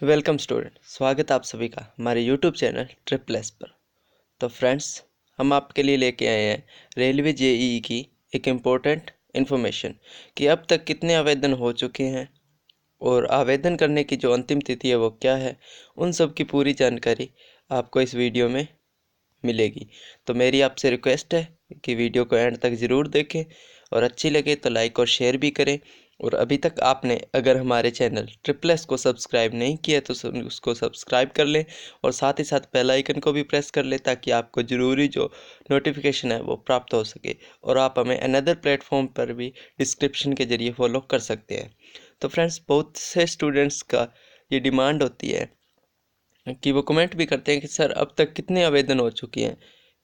Welcome student, स्वागत है आप सभी का हमारे यूट्यूब चैनल ट्रिपल एस पर। तो फ्रेंड्स, हम आपके लिए लेके आए हैं रेलवे जेईई की एक इम्पोर्टेंट इन्फॉर्मेशन कि अब तक कितने आवेदन हो चुके हैं और आवेदन करने की जो अंतिम तिथि है वो क्या है। उन सब की पूरी जानकारी आपको इस वीडियो में मिलेगी। तो मेरी आपसे रिक्वेस्ट है कि वीडियो को एंड तक ज़रूर देखें और अच्छी लगे तो लाइक और शेयर भी करें। और अभी तक आपने अगर हमारे चैनल ट्रिपल एस को सब्सक्राइब नहीं किया तो उसको सब्सक्राइब कर लें और साथ ही साथ बेल आइकन को भी प्रेस कर लें ताकि आपको ज़रूरी जो नोटिफिकेशन है वो प्राप्त हो सके। और आप हमें अनदर प्लेटफॉर्म पर भी डिस्क्रिप्शन के ज़रिए फॉलो कर सकते हैं। तो फ्रेंड्स, बहुत से स्टूडेंट्स का ये डिमांड होती है कि वो कमेंट भी करते हैं कि सर अब तक कितने आवेदन हो चुके हैं,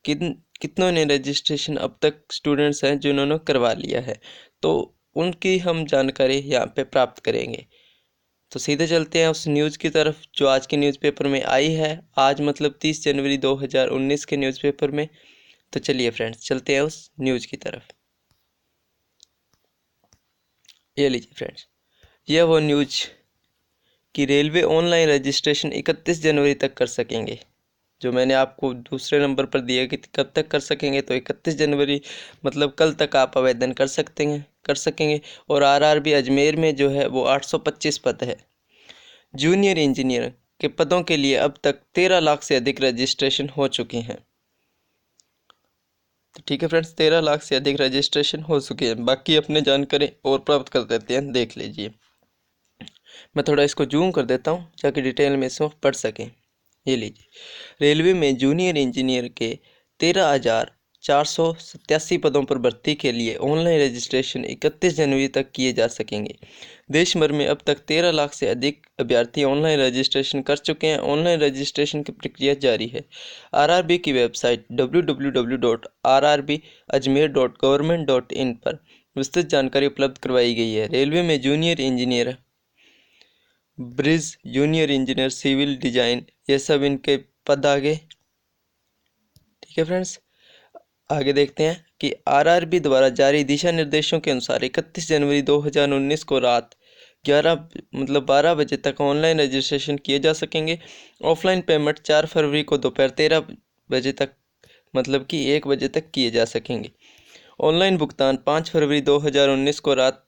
कितनों ने रजिस्ट्रेशन अब तक स्टूडेंट्स हैं जिन्होंने करवा लिया है। तो उनकी हम जानकारी यहाँ पे प्राप्त करेंगे। तो सीधे चलते हैं उस न्यूज़ की तरफ जो आज के न्यूज़पेपर में आई है, आज मतलब 30 जनवरी 2019 के न्यूज़पेपर में। तो चलिए फ्रेंड्स, चलते हैं उस न्यूज़ की तरफ। ये लीजिए फ्रेंड्स, यह वो न्यूज़ कि रेलवे ऑनलाइन रजिस्ट्रेशन 31 जनवरी तक कर सकेंगे। जो मैंने आपको दूसरे नंबर पर दिया कि कब तक कर सकेंगे, तो 31 जनवरी मतलब कल तक आप आवेदन कर सकेंगे। और आरआरबी अजमेर में जो है वो 825 पद है। जूनियर इंजीनियर के पदों के लिए अब तक 13 लाख से अधिक रजिस्ट्रेशन हो चुके हैं। तो ठीक है फ्रेंड्स, 13 लाख से अधिक रजिस्ट्रेशन हो चुके हैं। बाकी अपने जानकारी और प्राप्त कर देते हैं, देख लीजिए। मैं थोड़ा इसको जूम कर देता हूँ ताकि डिटेल में इसको पढ़ सकें। ये लीजिए, रेलवे में जूनियर इंजीनियर के 13,487 पदों पर भर्ती के लिए ऑनलाइन रजिस्ट्रेशन 31 जनवरी तक किए जा सकेंगे। देश भर में अब तक 13 लाख से अधिक अभ्यर्थी ऑनलाइन रजिस्ट्रेशन कर चुके हैं। ऑनलाइन रजिस्ट्रेशन की प्रक्रिया जारी है। आरआरबी की वेबसाइट www.rrbajmer.government.in पर विस्तृत जानकारी उपलब्ध करवाई गई है। रेलवे में junior engineer, bridge junior engineer, civil design, ये सब इनके पद आगे। ठीक है फ्रेंड्स, आगे देखते हैं कि आरआरबी द्वारा जारी दिशा निर्देशों के अनुसार 31 जनवरी 2019 को रात 12 बजे तक ऑनलाइन रजिस्ट्रेशन किए जा सकेंगे। ऑफलाइन पेमेंट 4 फरवरी को दोपहर 13 बजे तक मतलब कि 1 बजे तक किए जा सकेंगे। ऑनलाइन भुगतान 5 फरवरी 2019 को रात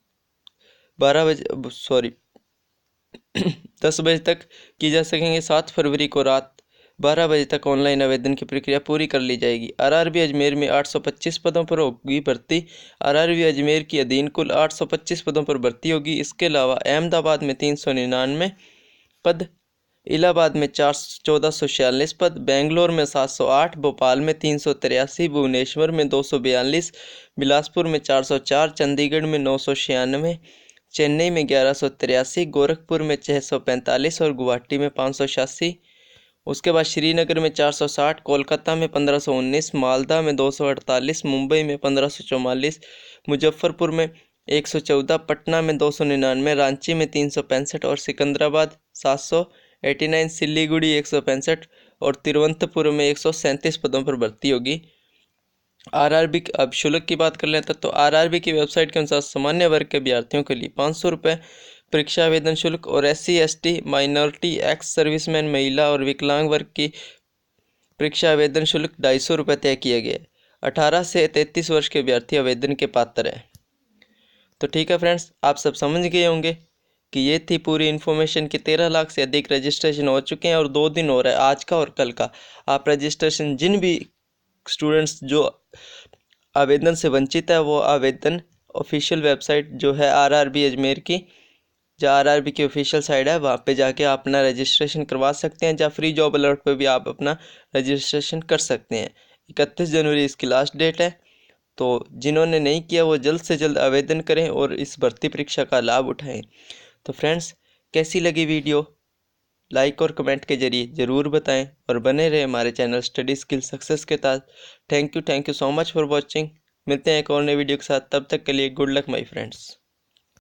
10 बजे तक की जा सकेंगे। 7 फरवरी को रात 12 बजे तक ऑनलाइन आवेदन की प्रक्रिया पूरी कर ली जाएगी। आरआरबी अजमेर में 825 पदों पर होगी भर्ती। आरआरबी अजमेर की अधीन कुल 825 पदों पर भर्ती होगी। इसके अलावा अहमदाबाद में 399 पद, इलाहाबाद में 1446 पद, बेंगलोर में 708, भोपाल में 383, भुवनेश्वर में 242, बिलासपुर में 404, चंडीगढ़ में 996, चेन्नई में 1183, गोरखपुर में 645 और गुवाहाटी में 586। उसके बाद श्रीनगर में 460, कोलकाता में 1519, मालदा में 248, मुंबई में 1544, मुजफ्फरपुर में 114, पटना में 299, रांची में 365 और सिकंदराबाद 789, सिलीगुड़ी 165 और तिरुवनंतपुरम में 137 पदों पर भर्ती होगी। आरआरबी अब शुल्क की बात कर लेते हैं। तो आरआरबी की वेबसाइट के अनुसार सामान्य वर्ग के अभ्यर्थियों के लिए 500 रुपये परीक्षा आवेदन शुल्क और SC ST minority ex serviceman महिला और विकलांग वर्ग की परीक्षा आवेदन शुल्क 250 रुपये तय किए गए। 18 से 33 वर्ष के अभ्यर्थी आवेदन के पात्र हैं। तो ठीक है फ्रेंड्स, आप सब समझ गए होंगे कि ये थी पूरी इन्फॉर्मेशन कि 13 लाख से अधिक रजिस्ट्रेशन हो चुके हैं और 2 दिन हो रहा है, आज का और कल का। आप रजिस्ट्रेशन जिन भी स्टूडेंट्स जो आवेदन से वंचित है वो आवेदन ऑफिशियल वेबसाइट जो है आरआरबी अजमेर की, जो आरआरबी की ऑफिशियल साइट है, वहाँ पे जाके आप अपना रजिस्ट्रेशन करवा सकते हैं। या फ्री जॉब अलर्ट पे भी आप अपना रजिस्ट्रेशन कर सकते हैं। 31 जनवरी इसकी लास्ट डेट है। तो जिन्होंने नहीं किया वो जल्द से जल्द आवेदन करें और इस भर्ती परीक्षा का लाभ उठाएं। तो फ्रेंड्स, कैसी लगी वीडियो, लाइक और कमेंट के जरिए ज़रूर बताएं और बने रहे हमारे चैनल स्टडी स्किल सक्सेस के साथ। Thank you so much for watching. मिलते हैं एक और नई वीडियो के साथ, तब तक के लिए गुड लक माय फ्रेंड्स।